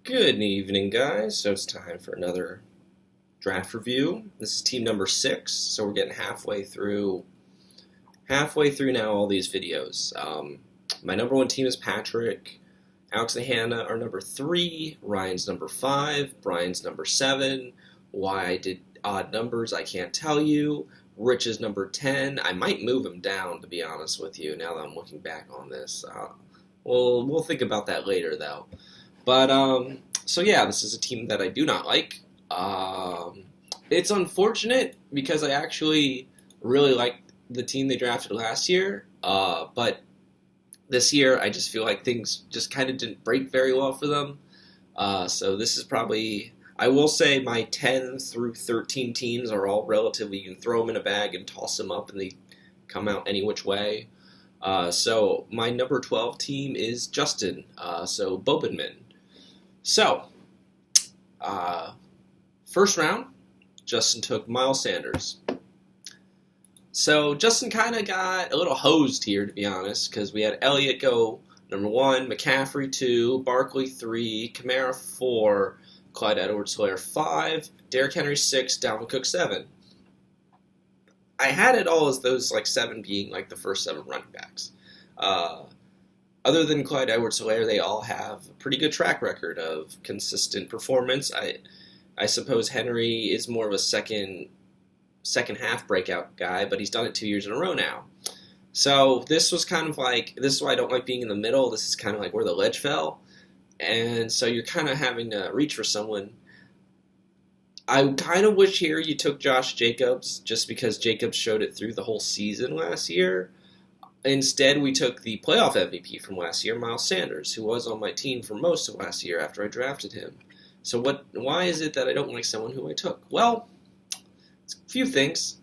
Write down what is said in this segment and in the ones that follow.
Good evening, guys. So it's time for another draft review. This is team number 6, so we're getting halfway through now all these videos. My number 1 team is Patrick. Alex and Hannah are number 3. Ryan's number 5. Brian's number 7. Why I did odd numbers, I can't tell you. Rich is number 10. I might move him down, to be honest with you, now that I'm looking back on this. We'll think about that later, though. So yeah, this is a team that I do not like. It's unfortunate because I actually really liked the team they drafted last year. But this year, I just feel like things just kind of didn't break very well for them. So this is probably, I will say my 10 through 13 teams are all relatively, you can throw them in a bag and toss them up and they come out any which way. So my number 12 team is Justin, so Bobbum. So, first round, Justin took Miles Sanders. So Justin kind of got a little hosed here, to be honest, because we had Elliott go number 1, McCaffrey 2, Barkley 3, Kamara 4, Clyde Edwards-Helaire 5, Derrick Henry 6, Dalvin Cook 7. I had it all as those 7 being the first 7 running backs. Other than Clyde Edwards-Helaire, they all have a pretty good track record of consistent performance. I suppose Henry is more of a second half breakout guy, but he's done it 2 years in a row now. So this was kind of this is why I don't like being in the middle. This is kind of where the ledge fell. And so you're kind of having to reach for someone. I kind of wish here you took Josh Jacobs, just because Jacobs showed it through the whole season last year. Instead, we took the playoff MVP from last year, Miles Sanders, who was on my team for most of last year after I drafted him. So why is it that I don't like someone who I took? Well, it's a few things.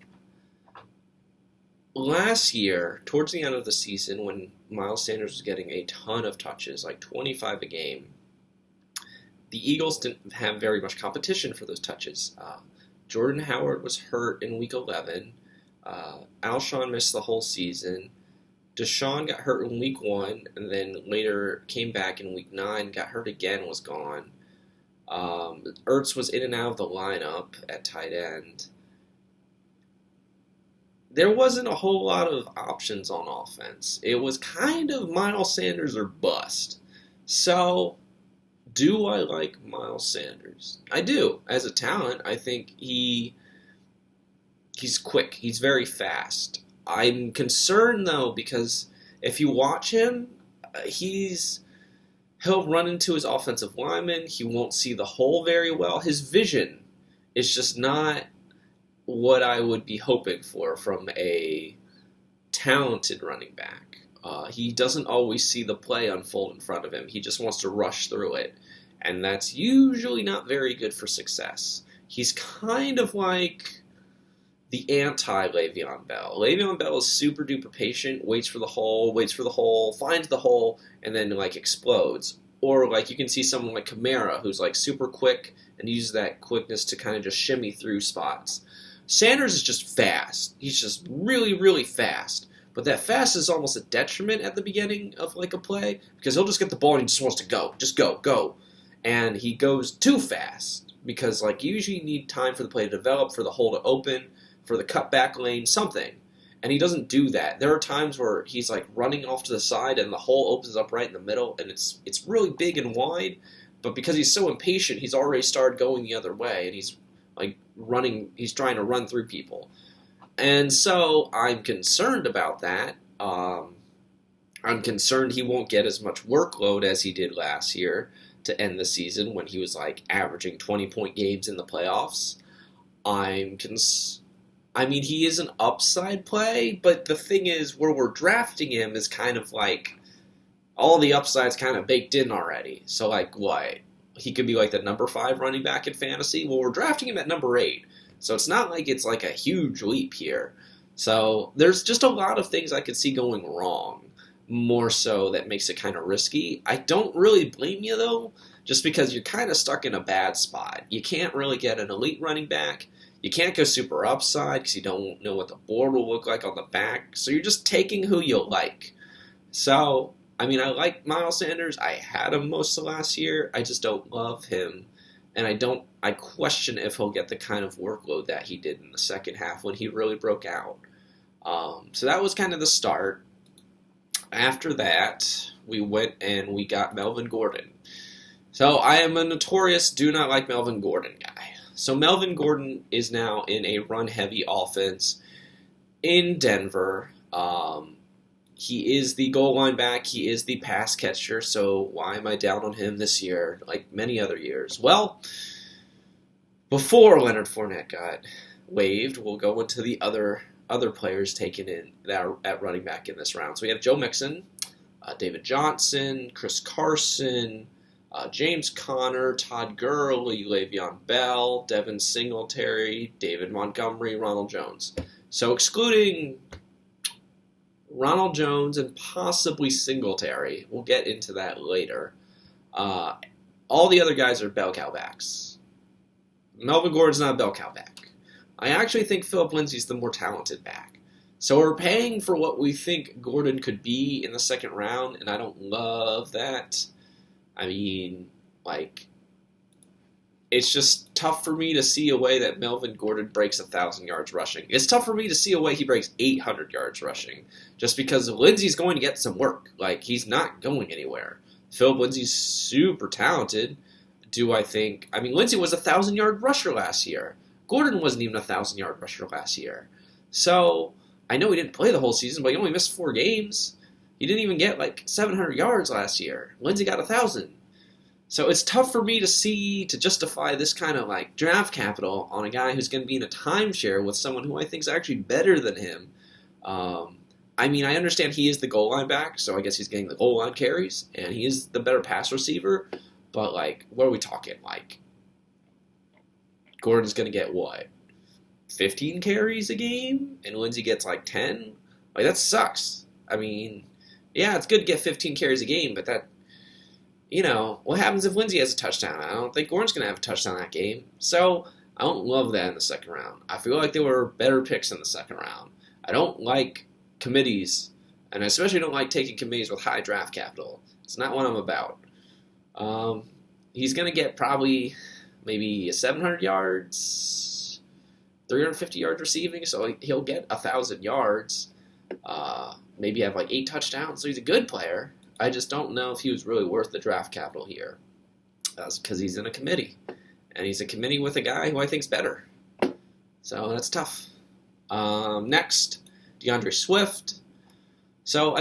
Last year, towards the end of the season, when Miles Sanders was getting a ton of touches, 25 a game, the Eagles didn't have very much competition for those touches. Jordan Howard was hurt in Week 11. Alshon missed the whole season. Deshaun got hurt in Week 1, and then later came back in Week 9, got hurt again, was gone. Ertz was in and out of the lineup at tight end. There wasn't a whole lot of options on offense. It was kind of Miles Sanders or bust. So, do I like Miles Sanders? I do. As a talent, I think he's quick. He's very fast. I'm concerned, though, because if you watch him, he'll run into his offensive lineman. He won't see the hole very well. His vision is just not what I would be hoping for from a talented running back. He doesn't always see the play unfold in front of him. He just wants to rush through it, and that's usually not very good for success. He's kind of like the anti-Le'Veon Bell. Le'Veon Bell is super duper patient, waits for the hole, finds the hole, and then explodes. Or you can see someone like Kamara, who's super quick and uses that quickness to kind of just shimmy through spots. Sanders is just fast. He's just really, really fast. But that fast is almost a detriment at the beginning of a play, because he'll just get the ball and he just wants to go. Just go. And he goes too fast, because usually you need time for the play to develop, for the hole to open, for the cutback lane, something. And he doesn't do that. There are times where he's running off to the side and the hole opens up right in the middle, and it's really big and wide, but because he's so impatient, he's already started going the other way, and he's he's trying to run through people. And so I'm concerned about that. I'm concerned he won't get as much workload as he did last year to end the season, when he was averaging 20-point games in the playoffs. I mean, he is an upside play, but the thing is, where we're drafting him is kind of all the upside's kind of baked in already. So, what? He could be the number 5 running back in fantasy? Well, we're drafting him at number 8. So it's not it's a huge leap here. So there's just a lot of things I could see going wrong, more so that makes it kind of risky. I don't really blame you, though, just because you're kind of stuck in a bad spot. You can't really get an elite running back. You can't go super upside because you don't know what the board will look like on the back. So you're just taking who you like. So I mean, I like Miles Sanders. I had him most of last year. I just don't love him. And I question if he'll get the kind of workload that he did in the second half when he really broke out. So that was kind of the start. After that, we went and we got Melvin Gordon. So I am a notorious do not like Melvin Gordon guy. So Melvin Gordon is now in a run-heavy offense in Denver. He is the goal line back. He is the pass catcher. So why am I down on him this year, like many other years? Well, before Leonard Fournette got waived, we'll go into the other players taken in that are at running back in this round. So we have Joe Mixon, David Johnson, Chris Carson, James Conner, Todd Gurley, Le'Veon Bell, Devin Singletary, David Montgomery, Ronald Jones. So excluding Ronald Jones and possibly Singletary, we'll get into that later. All the other guys are bell cow backs. Melvin Gordon's not a bell cow back. I actually think Philip Lindsay's the more talented back. So we're paying for what we think Gordon could be in the second round, and I don't love that. I mean, it's just tough for me to see a way that Melvin Gordon breaks 1,000 yards rushing. It's tough for me to see a way he breaks 800 yards rushing, just because Lindsay's going to get some work. He's not going anywhere. Philip Lindsay's super talented. Lindsay was a 1,000-yard rusher last year. Gordon wasn't even a 1,000-yard rusher last year. So, I know he didn't play the whole season, but he only missed 4 games. He didn't even get 700 yards last year. Lindsay got 1,000. So it's tough for me to justify this kind of draft capital on a guy who's going to be in a timeshare with someone who I think is actually better than him. I understand he is the goal line back, so I guess he's getting the goal line carries, and he is the better pass receiver. But what are we talking? Gordon's going to get what? 15 carries a game, and Lindsay gets 10? That sucks. Yeah, it's good to get 15 carries a game, but that, what happens if Lindsay has a touchdown? I don't think Gordon's going to have a touchdown that game. So I don't love that in the second round. I feel like there were better picks in the second round. I don't like committees, and I especially don't like taking committees with high draft capital. It's not what I'm about. He's going to get probably maybe 700 yards, 350 yards receiving, so he'll get 1,000 yards, maybe have 8 touchdowns, so he's a good player. I just don't know if he was really worth the draft capital here, because he's in a committee, and he's a committee with a guy who I think's better. So that's tough. Next, DeAndre Swift. So,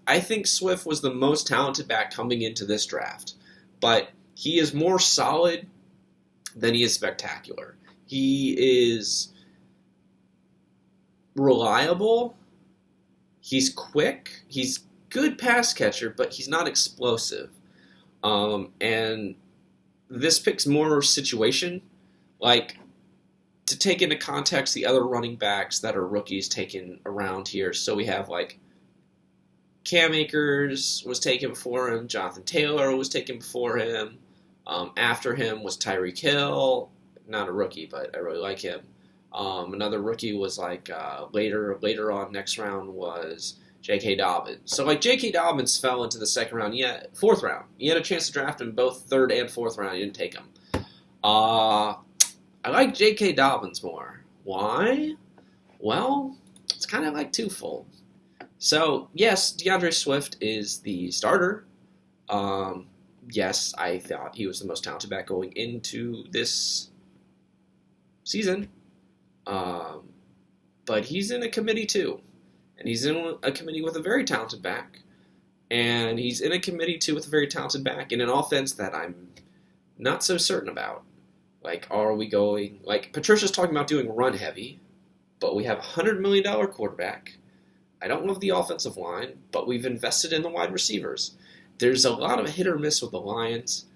I think Swift was the most talented back coming into this draft, but he is more solid than he is spectacular. He is reliable. He's quick. He's good pass catcher, but he's not explosive. And this pick's more situation. To take into context the other running backs that are rookies taken around here. So we have Cam Akers was taken before him. Jonathan Taylor was taken before him. After him was Tyreek Hill. Not a rookie, but I really like him. Another rookie was later on next round was J.K. Dobbins. So J.K. Dobbins fell into the second round. Yeah, fourth round. You had a chance to draft him both third and fourth round. You didn't take him. I like J.K. Dobbins more. Why? Well, it's kind of twofold. So, yes, DeAndre Swift is the starter. Yes, I thought he was the most talented back going into this season. But he's in a committee too. And he's in a committee with a very talented back. And he's in a committee too with a very talented back in an offense that I'm not so certain about. Are we going... Patricia's talking about doing run heavy, but we have a $100 million quarterback. I don't love the offensive line, but we've invested in the wide receivers. There's a lot of hit or miss with the Lions.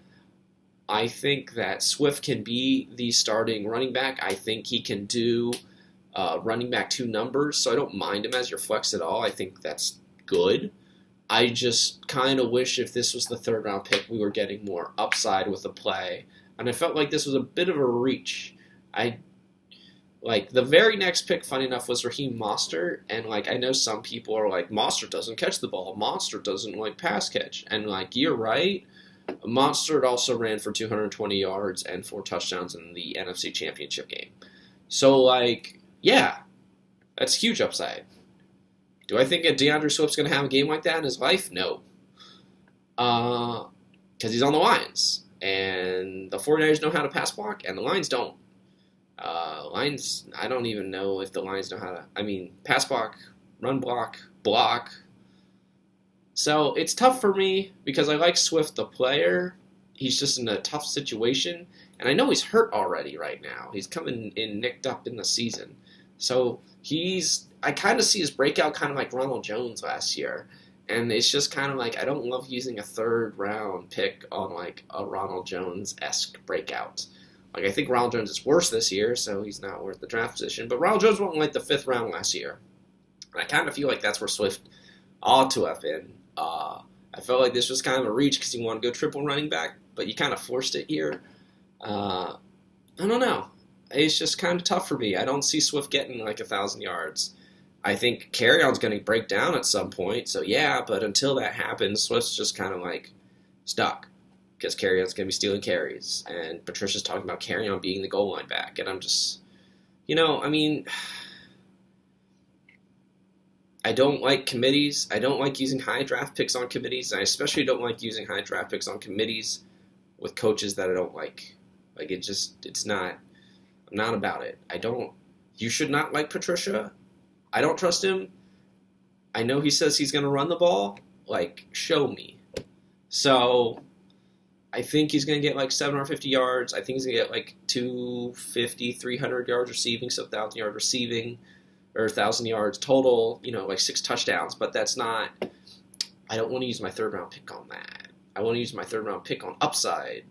I think that Swift can be the starting running back. I think he can do running back 2 numbers, so I don't mind him as your flex at all. I think that's good. I just kind of wish if this was the third round pick, we were getting more upside with the play. And I felt like this was a bit of a reach. Like, the very next pick, funny enough, was Raheem Mostert, and, like, I know some people are like, Mostert doesn't catch the ball, Mostert doesn't, like, pass catch, and, like, you're right. Mostert also ran for 220 yards and 4 touchdowns in the NFC Championship game. So, like, yeah, that's huge upside. Do I think DeAndre Swift's going to have a game like that in his life? No. Because he's on the Lions, and the 49ers know how to pass block, and the Lions don't. Lions, I don't even know if the Lions know how to, pass block, run block, block. So it's tough for me because I like Swift the player. He's just in a tough situation, and I know he's hurt already right now. He's coming in nicked up in the season. So I kind of see his breakout kind of like Ronald Jones last year. And it's just kind of like, I don't love using a 3rd round pick on like a Ronald Jones-esque breakout. Like, I think Ronald Jones is worse this year, so he's not worth the draft position. But Ronald Jones went in like the 5th round last year. And I kind of feel like that's where Swift ought to have been. I felt like this was kind of a reach because you want to go triple running back, but you kind of forced it here. I don't know. It's just kind of tough for me. I don't see Swift getting like 1,000 yards. I think Carryon's going to break down at some point, so yeah, but until that happens, Swift's just kind of like stuck. Because Carryon's going to be stealing carries, and Patricia's talking about Carryon being the goal line back, and I'm just, I don't like committees. I don't like using high draft picks on committees, and I especially don't like using high draft picks on committees with coaches that I don't like. Like, it's not, I'm not about it. You should not like Patricia. I don't trust him. I know he says he's going to run the ball. Like, show me. So I think he's going to get like 750 yards. I think he's going to get like 250, 300 yards receiving, so 1,000 yards receiving, or 1,000 yards total, like 6 touchdowns. But that's not, I don't want to use my 3rd round pick on that. I want to use my 3rd round pick on upside.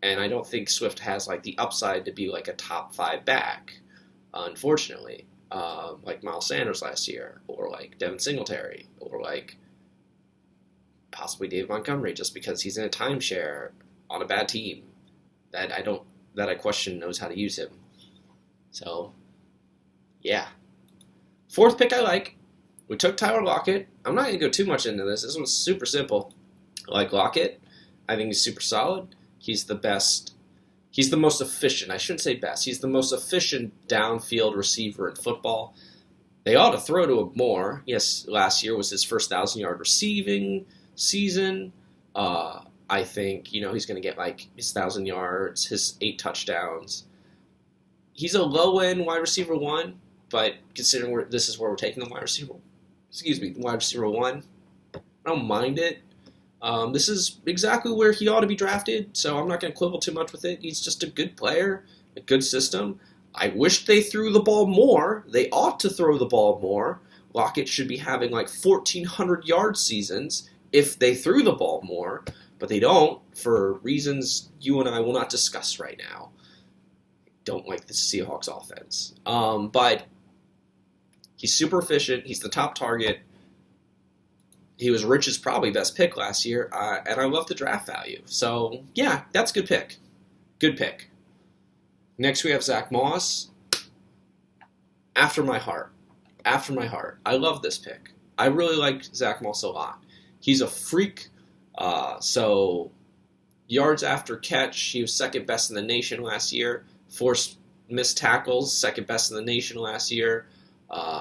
And I don't think Swift has like the upside to be like a top 5 back, unfortunately. Like Miles Sanders last year, or like Devin Singletary, or like possibly Dave Montgomery, just because he's in a timeshare on a bad team that I question knows how to use him. So, yeah. 4th pick I like. We took Tyler Lockett. I'm not going to go too much into this. This one's super simple. I like Lockett. I think he's super solid. He's the best. He's the most efficient. I shouldn't say best. He's the most efficient downfield receiver in football. They ought to throw to him more. Yes, last year was his first 1,000-yard receiving season. I think, he's going to get like his 1,000 yards, his 8 touchdowns. He's a low-end wide receiver 1, but considering this is where we're taking the wide receiver 1, I don't mind it. This is exactly where he ought to be drafted, so I'm not going to quibble too much with it. He's just a good player, a good system. I wish they threw the ball more. They ought to throw the ball more. Lockett should be having like 1,400-yard seasons if they threw the ball more, but they don't for reasons you and I will not discuss right now. Don't like the Seahawks offense. But he's super efficient. He's the top target. He was Rich's probably best pick last year, and I love the draft value. So, yeah, that's a good pick. Good pick. Next, we have Zach Moss. After my heart. I love this pick. I really like Zach Moss a lot. He's a freak. So, yards after catch, he was second best in the nation last year. Forced missed tackles, second best in the nation last year.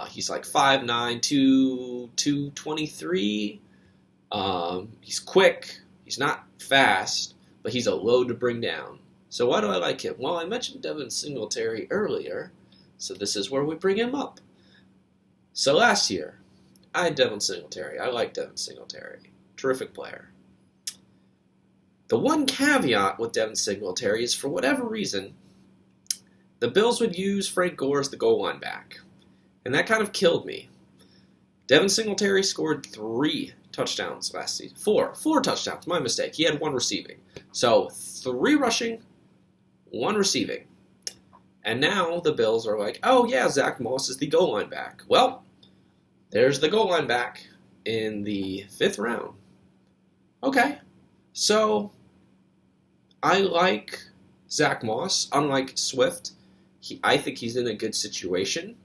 He's like 5'9", 223. He's quick. He's not fast, but he's a load to bring down. So why do I like him? Well, I mentioned Devin Singletary earlier, so this is where we bring him up. So last year, I had Devin Singletary. I like Devin Singletary. Terrific player. The one caveat with Devin Singletary is, for whatever reason, the Bills would use Frank Gore as the goal line back. And that kind of killed me. Devin Singletary scored 3 touchdowns last season. 4 touchdowns, my mistake. He had 1 receiving. So 3 rushing, 1 receiving. And now the Bills are like, oh yeah, Zach Moss is the goal line back. Well, there's the goal line back in the 5th round. Okay, so I like Zach Moss. Unlike Swift, I think he's in a good situation.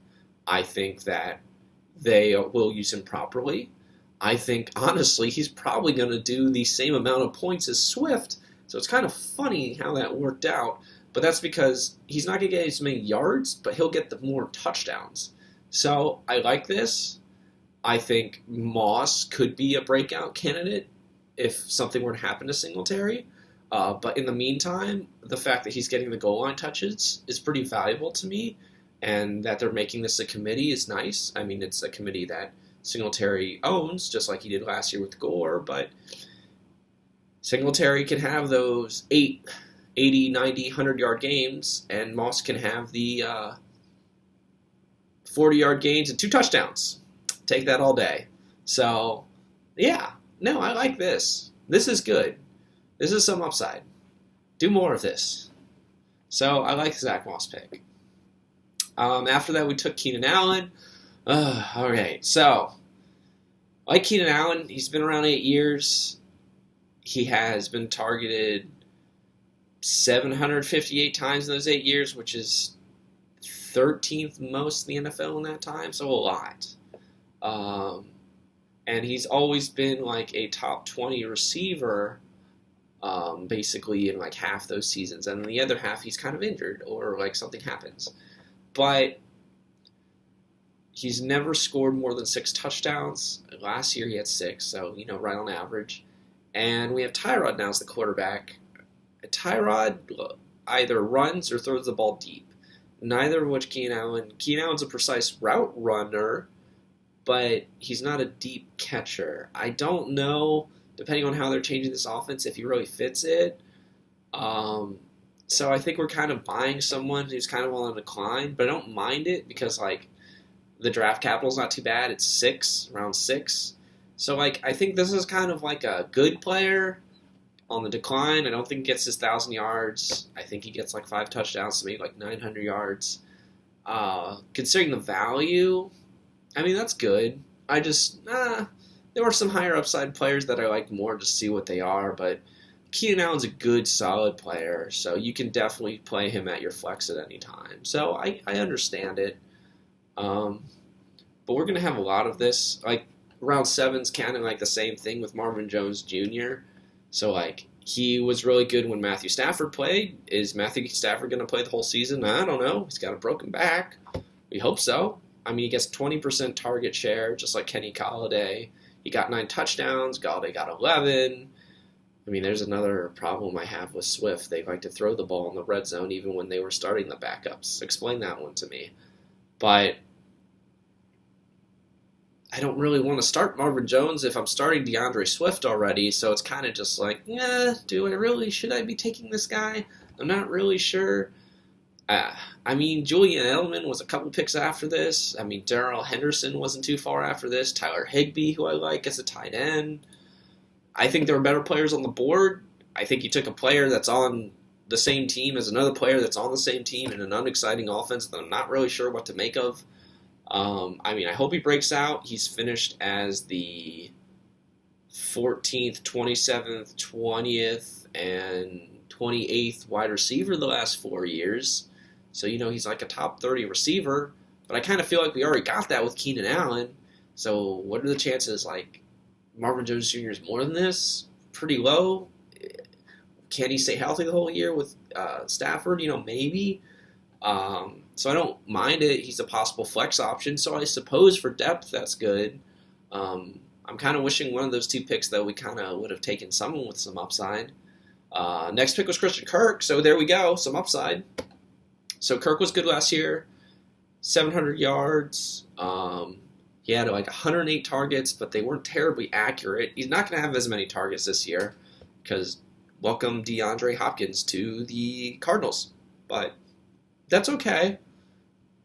I think that they will use him properly. I think, honestly, he's probably going to do the same amount of points as Swift. So it's kind of funny how that worked out. But that's because he's not going to get as many yards, but he'll get the more touchdowns. So I like this. I think Moss could be a breakout candidate if something were to happen to Singletary. But in the meantime, the fact that he's getting the goal line touches is pretty valuable to me. And that they're making this a committee is nice. I mean, it's a committee that Singletary owns, just like he did last year with Gore. But Singletary can have those 80, 90, 100-yard games, and Moss can have the 40-yard gains and 2 touchdowns. Take that all day. So, yeah. No, I like this. This is good. This is some upside. Do more of this. So, I like Zach Moss pick. After that, we took Keenan Allen. All right. So, like Keenan Allen, he's been around 8 years. He has been targeted 758 times in those 8 years, which is 13th most in the NFL in that time, so a lot. And he's always been like a top 20 receiver, basically in like half those seasons. And in the other half, he's kind of injured or like something happens. But he's never scored more than 6 touchdowns. Last year he had 6, so, right on average. And we have Tyrod now as the quarterback. Tyrod either runs or throws the ball deep. Neither of which Keenan Allen. Keenan Allen's a precise route runner, but he's not a deep catcher. I don't know, depending on how they're changing this offense, if he really fits it. So I think we're kind of buying someone who's kind of on a decline, but I don't mind it because, the draft capital's not too bad. It's around 6. So, I think this is kind of like a good player on the decline. I don't think he gets his 1,000 yards. I think he gets 5 touchdowns, so maybe 900 yards. Considering the value, I mean, that's good. I just, there were some higher upside players that I like more to see what they are, but Keenan Allen's a good, solid player, so you can definitely play him at your flex at any time. So I understand it. But we're going to have a lot of this. Round 7's kind of the same thing with Marvin Jones Jr. So, he was really good when Matthew Stafford played. Is Matthew Stafford going to play the whole season? I don't know. He's got a broken back. We hope so. I mean, he gets 20% target share, just like Kenny Golladay. He got 9 touchdowns. Golladay got 11. I mean, there's another problem I have with Swift. They like to throw the ball in the red zone even when they were starting the backups. Explain that one to me. But I don't really want to start Marvin Jones if I'm starting DeAndre Swift already, so it's kind of just should I be taking this guy? I'm not really sure. I mean, Julian Edelman was a couple picks after this. I mean, Darrell Henderson wasn't too far after this. Tyler Higbee, who I like as a tight end. I think there were better players on the board. I think you took a player that's on the same team as another player that's on the same team in an unexciting offense that I'm not really sure what to make of. I mean, I hope he breaks out. He's finished as the 14th, 27th, 20th, and 28th wide receiver the last 4 years. So, he's like a top 30 receiver. But I kind of feel like we already got that with Keenan Allen. So what are the chances? Marvin Jones Jr. is more than this? Pretty low. Can he stay healthy the whole year with Stafford? Maybe. So I don't mind it. He's a possible flex option. So I suppose for depth, that's good. I'm kind of wishing one of those 2 picks, though, we kind of would have taken someone with some upside. Next pick was Christian Kirk. So there we go. Some upside. So Kirk was good last year. 700 yards. He had 108 targets, but they weren't terribly accurate. He's not going to have as many targets this year because welcome DeAndre Hopkins to the Cardinals. But that's okay.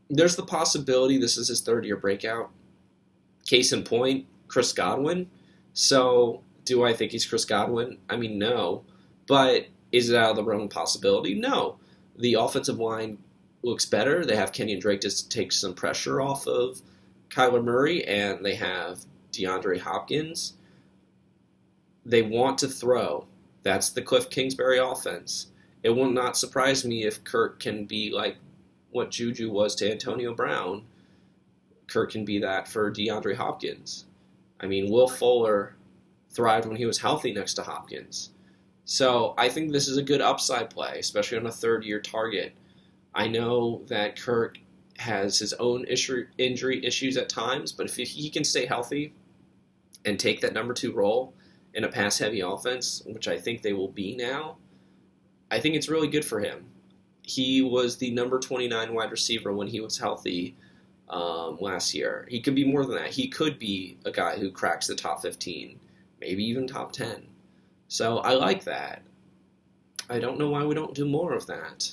There's the possibility this is his 3rd-year breakout. Case in point, Chris Godwin. So, do I think he's Chris Godwin? I mean, no. But is it out of the realm of possibility? No. The offensive line looks better. They have Kenyon Drake to take some pressure off of Kyler Murray, and they have DeAndre Hopkins. They want to throw. That's the Cliff Kingsbury offense. It will not surprise me if Kirk can be what Juju was to Antonio Brown, Kirk can be that for DeAndre Hopkins. I mean, Will Fuller thrived when he was healthy next to Hopkins. So I think this is a good upside play, especially on a third-year target. I know that Kirk has his own injury issues at times, but if he can stay healthy and take that number 2 role in a pass-heavy offense, which I think they will be now, I think it's really good for him. He was the number 29 wide receiver when he was healthy last year. He could be more than that. He could be a guy who cracks the top 15, maybe even top 10. So I like that. I don't know why we don't do more of that.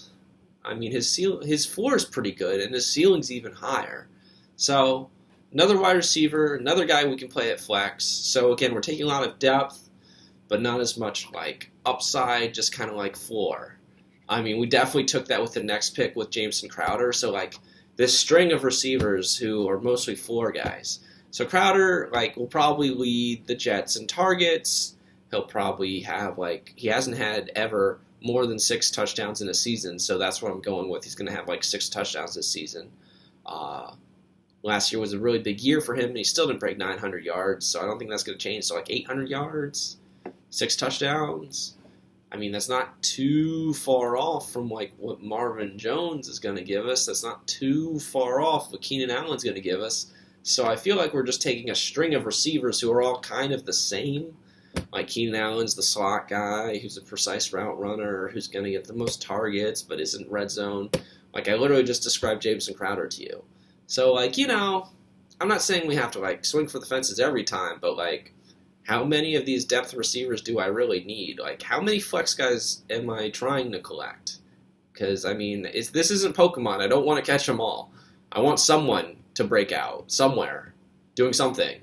I mean, his floor is pretty good, and his ceiling's even higher. So another wide receiver, another guy we can play at flex. So again, we're taking a lot of depth, but not as much like upside, just kind of like floor. I mean, we definitely took that with the next pick with Jameson Crowder. So like this string of receivers who are mostly floor guys. So Crowder will probably lead the Jets in targets. He'll probably have he hasn't had ever more than 6 touchdowns in a season, so that's what I'm going with. He's going to have 6 touchdowns this season. Last year was a really big year for him, and he still didn't break 900 yards, so I don't think that's going to change. So 800 yards, 6 touchdowns. I mean, that's not too far off from what Marvin Jones is going to give us. That's not too far off what Keenan Allen's going to give us. So I feel like we're just taking a string of receivers who are all kind of the same. Like Keenan Allen's the slot guy who's a precise route runner who's going to get the most targets but isn't red zone. I literally just described Jameson Crowder to you. So, I'm not saying we have to, swing for the fences every time, but, how many of these depth receivers do I really need? How many flex guys am I trying to collect? Because, I mean, this isn't Pokemon. I don't want to catch them all. I want someone to break out somewhere, doing something,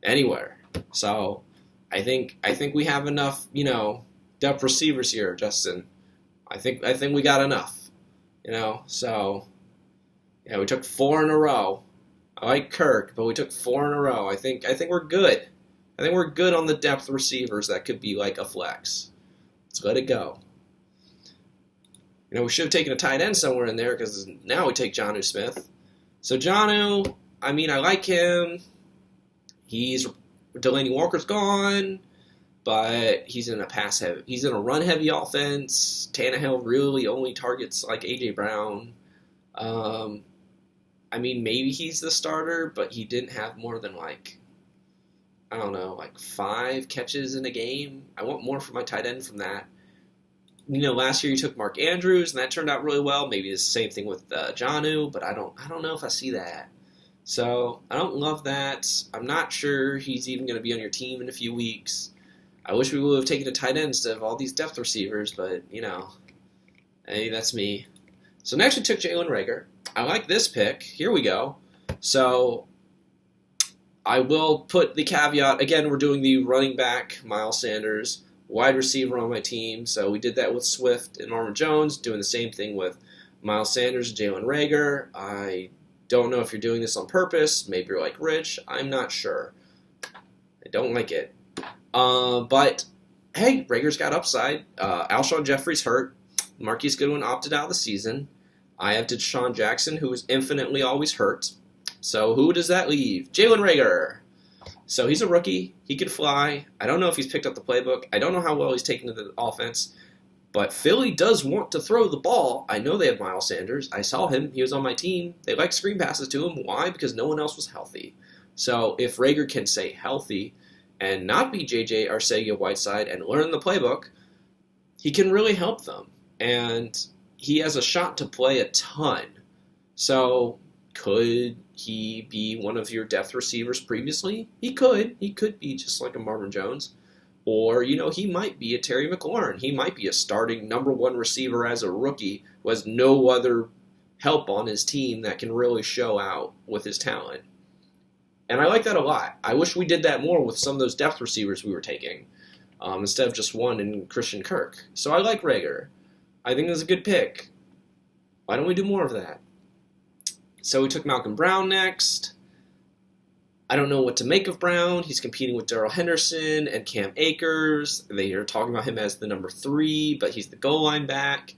anywhere. So I think we have enough, depth receivers here, Justin. I think we got enough, So, yeah, we took 4 in a row. I like Kirk, but we took 4 in a row. I think we're good. I think we're good on the depth receivers that could be a flex. Let's let it go. We should have taken a tight end somewhere in there because now we take Jonnu Smith. So Jonnu, I mean, I like him. Delaney Walker's gone, but he's in a run-heavy offense. Tannehill really only targets A.J. Brown. I mean, maybe he's the starter, but he didn't have more than 5 catches in a game. I want more from my tight end from that. Last year you took Mark Andrews, and that turned out really well. Maybe it's the same thing with Jonnu, but I don't know if I see that. So I don't love that. I'm not sure he's even going to be on your team in a few weeks. I wish we would have taken a tight end instead of all these depth receivers, but, hey, that's me. So next we took Jalen Reagor. I like this pick. Here we go. So I will put the caveat. Again, we're doing the running back, Miles Sanders, wide receiver on my team. So we did that with Swift and Marvin Jones, doing the same thing with Miles Sanders and Jalen Reagor. I don't know if you're doing this on purpose. Maybe you're like Rich. I'm not sure. I don't like it. But, hey, Rager's got upside. Alshon Jeffrey's hurt. Marquise Goodwin opted out of the season. I have Deshaun Jackson, who is infinitely always hurt. So who does that leave? Jalen Reagor. So he's a rookie. He can fly. I don't know if he's picked up the playbook. I don't know how well he's taken to the offense. But Philly does want to throw the ball. I know they have Miles Sanders. I saw him. He was on my team. They like screen passes to him. Why? Because no one else was healthy. So if Reagor can stay healthy and not be J.J. Arcega-Whiteside and learn the playbook, he can really help them. And he has a shot to play a ton. So could he be one of your depth receivers previously? He could. He could be just like a Marvin Jones. Or, he might be a Terry McLaurin. He might be a starting number 1 receiver as a rookie who has no other help on his team that can really show out with his talent. And I like that a lot. I wish we did that more with some of those depth receivers we were taking, instead of just one in Christian Kirk. So I like Reagor. I think that's a good pick. Why don't we do more of that? So we took Malcolm Brown next. I don't know what to make of Brown. He's competing with Darrell Henderson and Cam Akers. They are talking about him as the number 3, but he's the goal line back.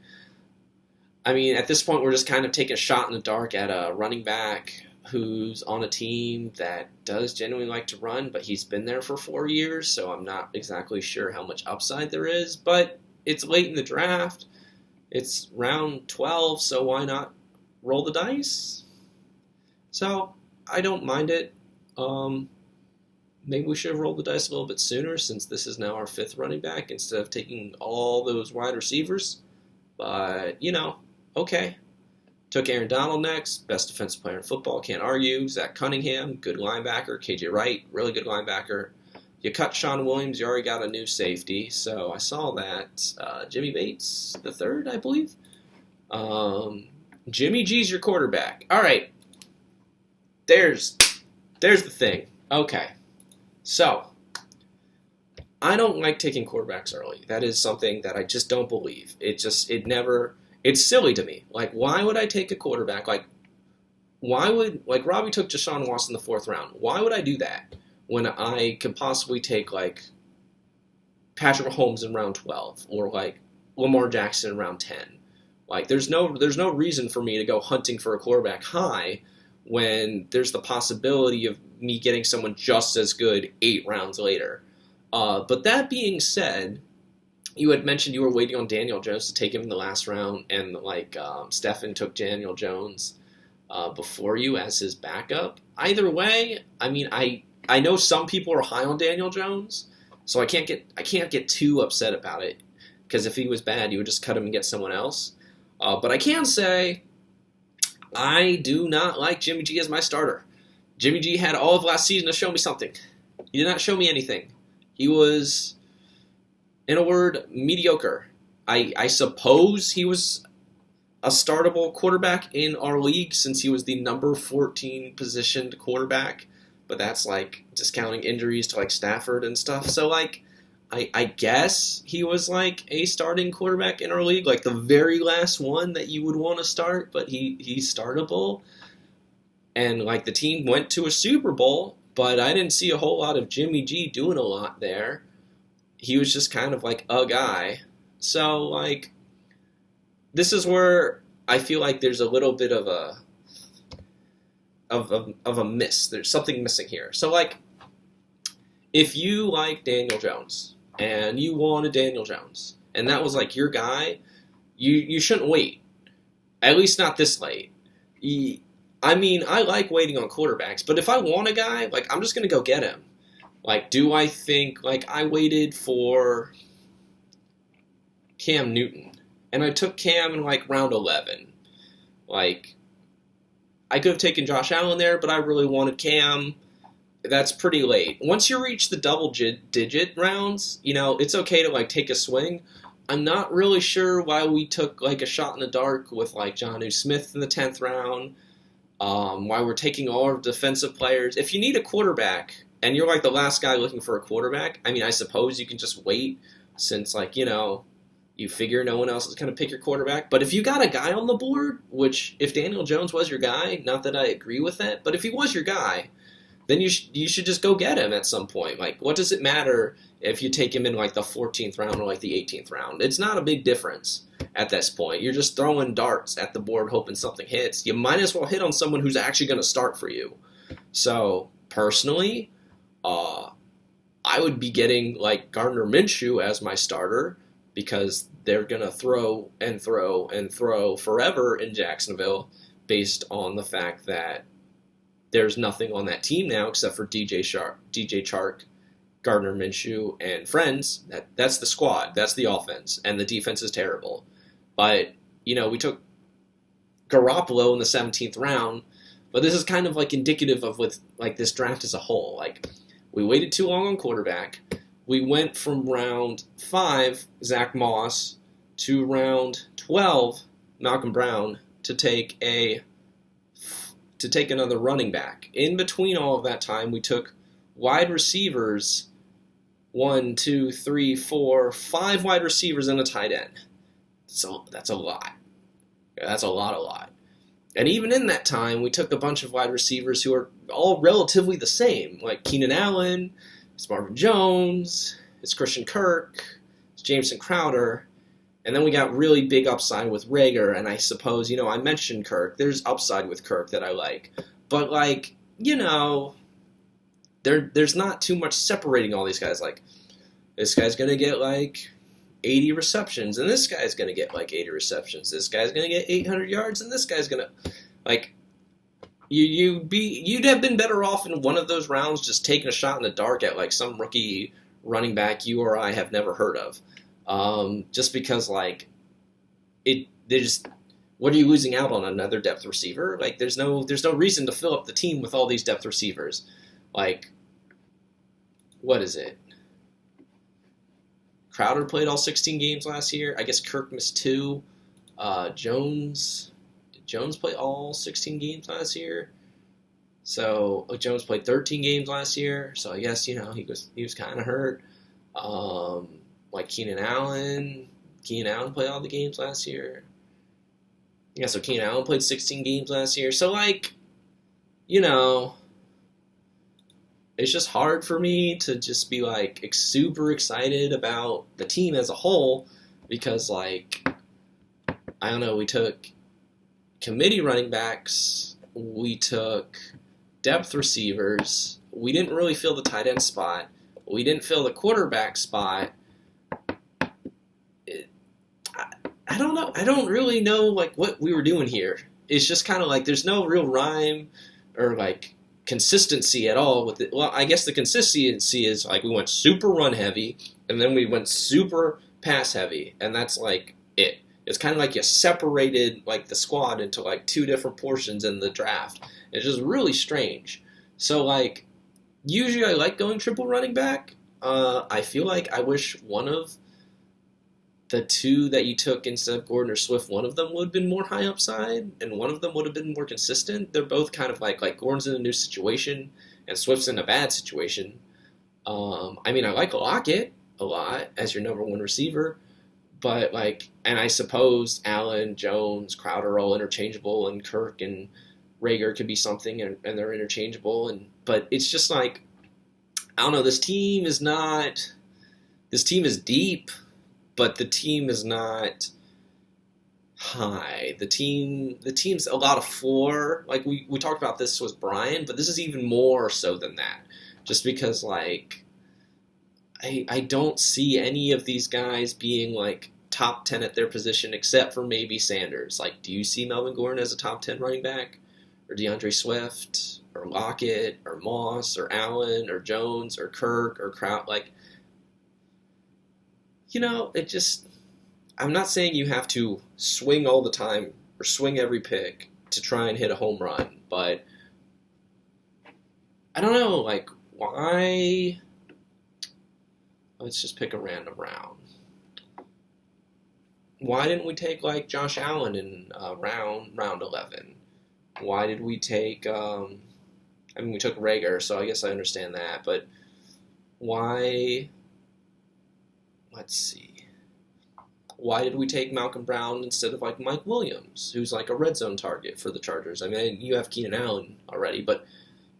I mean, at this point, we're just kind of taking a shot in the dark at a running back who's on a team that does genuinely like to run, but he's been there for 4 years, so I'm not exactly sure how much upside there is. But it's late in the draft. It's round 12, so why not roll the dice? So I don't mind it. Maybe we should have rolled the dice a little bit sooner, since this is now our 5th running back instead of taking all those wide receivers. But, okay. Took Aaron Donald next, best defensive player in football, can't argue. Zach Cunningham, good linebacker. KJ Wright, really good linebacker. You cut Sean Williams, you already got a new safety, so I saw that. Jimmy Bates, the third, I believe. Jimmy G's your quarterback. All right. There's the thing. Okay. So, I don't like taking quarterbacks early. That is something that I just don't believe. It's silly to me. Like, why would I take a quarterback? Like Robbie took Deshaun Watson in the 4th round. Why would I do that when I could possibly take, like, Patrick Mahomes in round 12 or, like, Lamar Jackson in round 10? Like, there's no reason for me to go hunting for a quarterback high when there's the possibility of me getting someone just as good 8 rounds later. But that being said, you had mentioned you were waiting on Daniel Jones to take him in the last round, and Stefan took Daniel Jones before you as his backup. Either way, I mean, I know some people are high on Daniel Jones, so I can't get too upset about it, because if he was bad, you would just cut him and get someone else. But I can say I do not like Jimmy G as my starter. Jimmy G had all of last season to show me something. He did not show me anything. He was, in a word, mediocre. I suppose he was a startable quarterback in our league since he was the number 14 positioned quarterback, but that's like discounting injuries to like Stafford and stuff. So like I guess he was like a starting quarterback in our league, like the very last one that you would want to start, but he's startable. And like the team went to a Super Bowl, but I didn't see a whole lot of Jimmy G doing a lot there. He was just kind of like a guy. So like this is where I feel like there's a little bit of a miss. There's something missing here. So like if you like Daniel Jones and you wanted Daniel Jones and that was like your guy, you shouldn't wait. At least not this late. I mean, I like waiting on quarterbacks, but if I want a guy, like, I'm just going to go get him. Like, do I think, like, I waited for Cam Newton, and I took Cam in, like, round 11. Like, I could have taken Josh Allen there, but I really wanted Cam. That's pretty late. Once you reach the double-digit rounds, it's okay to, like, take a swing. I'm not really sure why we took, like, a shot in the dark with, like, Jonnu Smith in the 10th round. Why we're taking all our defensive players. If you need a quarterback and you're like the last guy looking for a quarterback, I mean, I suppose you can just wait since, like, you figure no one else is going to pick your quarterback. But if you got a guy on the board, which if Daniel Jones was your guy, not that I agree with that, but if he was your guy, then you should just go get him at some point. Like, what does it matter if you take him in, like, the 14th round or, like, the 18th round? It's not a big difference at this point. You're just throwing darts at the board hoping something hits. You might as well hit on someone who's actually going to start for you. So, personally, I would be getting, like, Gardner Minshew as my starter because they're going to throw and throw and throw forever in Jacksonville based on the fact that there's nothing on that team now except for DJ Chark, Gardner Minshew, and friends. That's the squad. That's the offense. And the defense is terrible. But, we took Garoppolo in the 17th round, but this is kind of like indicative of with like this draft as a whole. Like, we waited too long on quarterback. We went from round 5, Zach Moss, to round 12, Malcolm Brown, to take another running back. In between all of that time, we took wide receivers, 1, 2, 3, 4, 5 wide receivers and a tight end. So that's a lot. That's a lot. And even in that time, we took a bunch of wide receivers who are all relatively the same, like Keenan Allen, it's Marvin Jones, it's Christian Kirk, it's Jameson Crowder, And then we got really big upside with Rager, and I suppose, I mentioned Kirk. There's upside with Kirk that I like. But, like, there's not too much separating all these guys. Like, this guy's going to get, like, 80 receptions, and this guy's going to get, like, 80 receptions. This guy's going to get 800 yards, and this guy's going to, like, you'd have been better off in one of those rounds just taking a shot in the dark at, like, some rookie running back you or I have never heard of. Just because, like, what are you losing out on? Another depth receiver? Like, there's no reason to fill up the team with all these depth receivers. Like, what is it? Crowder played all 16 games last year. I guess Kirk missed 2. Did Jones play all 16 games last year? So Jones played 13 games last year. So I guess he was kind of hurt. Like Keenan Allen played all the games last year. Yeah, so Keenan Allen played 16 games last year. So, like, it's just hard for me to just be, like, super excited about the team as a whole because, like, I don't know, we took committee running backs, we took depth receivers, we didn't really fill the tight end spot, we didn't fill the quarterback spot. I don't know. I don't really know, like, what we were doing here. It's just kind of like there's no real rhyme or, like, consistency at all with it. Well, I guess the consistency is, like, we went super run heavy, and then we went super pass heavy, and that's, like, it. It's kind of like you separated, like, the squad into, like, 2 different portions in the draft. It's just really strange. So, like, usually I like going triple running back. I feel like I wish one of the 2 that you took instead of Gordon or Swift, one of them would have been more high upside, and one of them would have been more consistent. They're both kind of like Gordon's in a new situation, and Swift's in a bad situation. I mean, I like Lockett a lot as your number 1 receiver, but, like, and I suppose Allen, Jones, Crowder are all interchangeable, and Kirk and Rager could be something, and they're interchangeable, but it's just like, I don't know, this team is deep, but the team is not high. The team's a lot of floor. Like, we talked about this with Brian, but this is even more so than that. Just because, like, I don't see any of these guys being, like, top 10 at their position except for maybe Sanders. Like, do you see Melvin Gordon as a top 10 running back? Or DeAndre Swift? Or Lockett? Or Moss? Or Allen? Or Jones? Or Kirk? Or Kraut? Like, it just, I'm not saying you have to swing all the time or swing every pick to try and hit a home run, but I don't know, like, why? Let's just pick a random round. Why didn't we take, like, Josh Allen in round 11? Why did we take, we took Rager, so I guess I understand that, but why? Let's see. Why did we take Malcolm Brown instead of, like, Mike Williams, who's, like, a red zone target for the Chargers? I mean, you have Keenan Allen already, but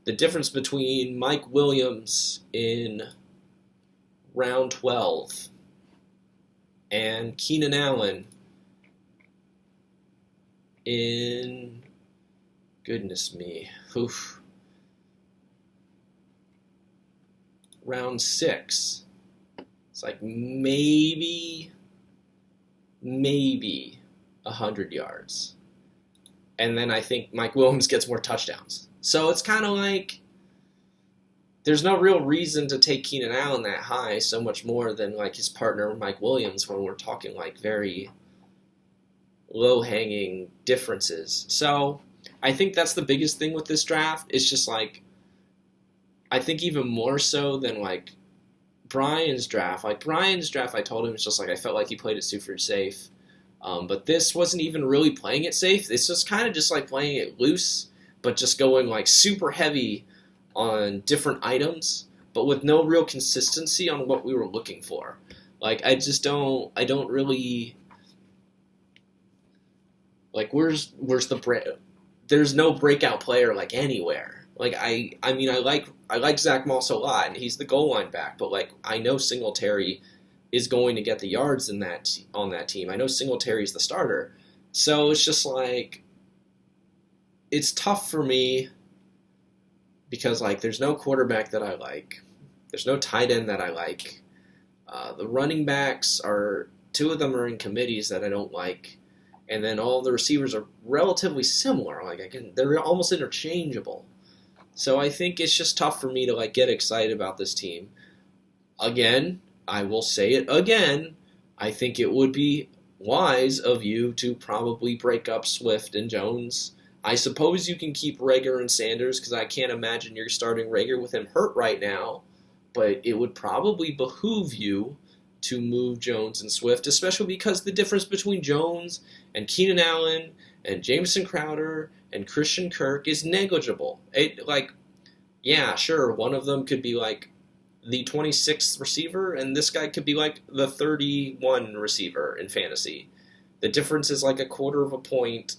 the difference between Mike Williams in round 12 and Keenan Allen in, goodness me, round 6. It's like maybe 100 yards. And then I think Mike Williams gets more touchdowns. So it's kind of like there's no real reason to take Keenan Allen that high, so much more than, like, his partner Mike Williams when we're talking, like, very low-hanging differences. So I think that's the biggest thing with this draft. It's just, like, I think even more so than, like, Brian's draft. Like, Brian's draft, I told him, it's just like I felt like he played it super safe. But this wasn't even really playing it safe. It's just kind of just like playing it loose, but just going, like, super heavy on different items, but with no real consistency on what we were looking for. Like, I don't really, like, where's the there's no breakout player, like, anywhere. Like, I mean, I like Zach Moss a lot, and he's the goal line back, but, like, I know Singletary is going to get the yards on that team. I know Singletary's the starter. So it's just like, it's tough for me because, like, there's no quarterback that I like. There's no tight end that I like. The running backs two of them are in committees that I don't like. And then all the receivers are relatively similar. They're almost interchangeable. So I think it's just tough for me to, like, get excited about this team. Again, I will say it again. I think it would be wise of you to probably break up Swift and Jones. I suppose you can keep Rager and Sanders because I can't imagine you're starting Rager with him hurt right now. But it would probably behoove you to move Jones and Swift, especially because the difference between Jones and Keenan Allen and Jamison Crowder and Christian Kirk is negligible. Yeah, sure, one of them could be like the 26th receiver, and this guy could be like the 31 receiver in fantasy. The difference is like a quarter of a point,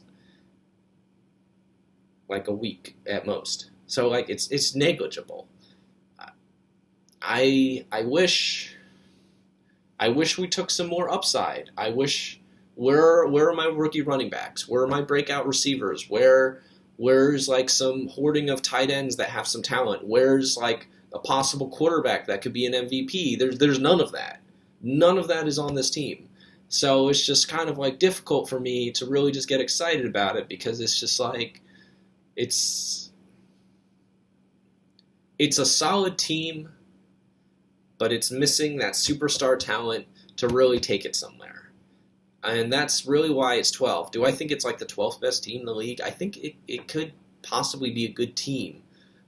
like a week at most. So like it's negligible. I wish we took some more upside. I wish where are my rookie running backs? Where are my breakout receivers? Where's like some hoarding of tight ends that have some talent? Where's like a possible quarterback that could be an MVP? There's none of that. None of that is on this team. So it's just kind of like difficult for me to really just get excited about it because it's just like it's a solid team, but it's missing that superstar talent to really take it somewhere. And that's really why it's 12. Do I think it's like the 12th best team in the league? I think it could possibly be a good team.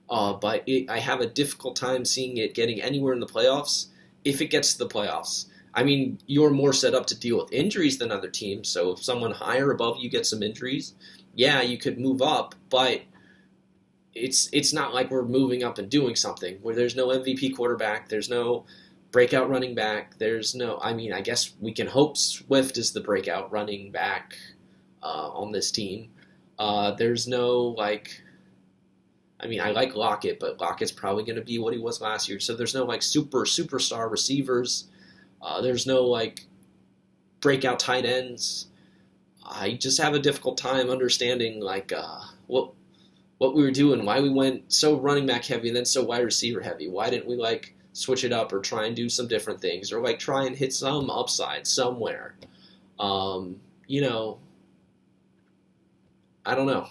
But I have a difficult time seeing it getting anywhere in the playoffs if it gets to the playoffs. I mean, you're more set up to deal with injuries than other teams, so if someone higher above you gets some injuries, yeah, you could move up, but it's not like we're moving up and doing something where there's no MVP quarterback, there's no breakout running back, I guess we can hope Swift is the breakout running back on this team. There's no, I like Lockett, but Lockett's probably going to be what he was last year, so there's no, superstar receivers. There's no, breakout tight ends. I just have a difficult time understanding, what we were doing, why we went so running back heavy and then so wide receiver heavy. Why didn't we switch it up or try and do some different things or try and hit some upside somewhere? I don't know.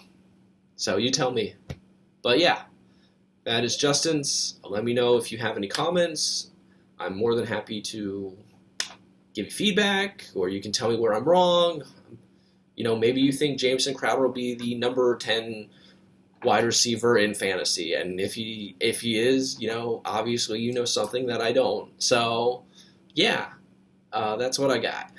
So you tell me. But yeah, that is Justin's. Let me know if you have any comments. I'm more than happy to give you feedback, or you can tell me where I'm wrong. Maybe you think Jamison Crowder will be the number 10 wide receiver in fantasy, and if he is, obviously you know something that I don't. So, yeah, that's what I got.